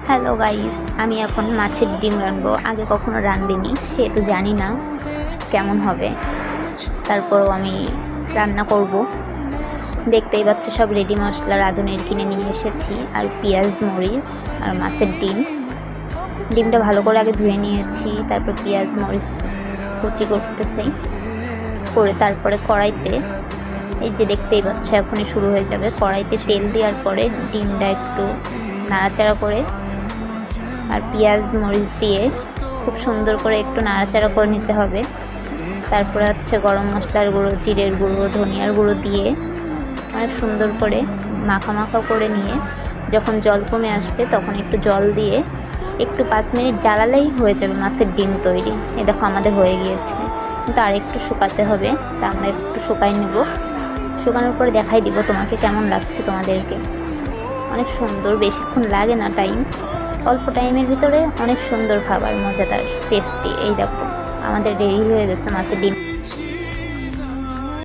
Hello guys, আমি এখন মাছের ডিম রাঁধবো। আগে কখনো রাঁধিনি, সেহেতু জানি না কেমন হবে। তারপরও আমি রান্না করব। দেখতেই পাচ্ছ সব রেডি মশলা রাঁধুনির কিনে নিয়ে এসেছি, আর পেঁয়াজ মরিচ আর মাছের ডিম। ডিমটা ভালো করে আগে ধুয়ে নিয়েছি, তারপর পেঁয়াজ মরিচ কুচি করতেছি, করে তারপরে কড়াইতে, এই যে দেখতেই পাচ্ছ এখনই শুরু হয়ে যাবে। কড়াইতে তেল দেওয়ার পরে ডিমটা একটু নাড়াচাড়া করে আর পেঁয়াজ মরিচ দিয়ে খুব সুন্দর করে একটু নাড়াচাড়া করে নিতে হবে। তারপরে হচ্ছে গরম মশলার গুঁড়ো, জিরের গুঁড়ো, ধনিয়ার গুঁড়ো দিয়ে অনেক সুন্দর করে মাখা মাখা করে নিয়ে যখন জল কমে আসবে তখন একটু জল দিয়ে একটু 5 মিনিট জ্বালালেই হয়ে যাবে মাছের ডিম তৈরি। এ দেখো আমাদের হয়ে গিয়েছে, কিন্তু আর একটু শুকাতে হবে। তা আমরা একটু শুকাই নেব। শুকানোর পরে দেখাই দিব তোমাকে কেমন লাগছে তোমাদেরকে। অনেক সুন্দর, বেশিক্ষণ লাগে না টাইম, অল্প টাইমের ভিতরে অনেক সুন্দর খাবার, মজাদার, টেস্টি। এই দেখো আমাদের রেডি হয়ে গেছে মাছের ডিম।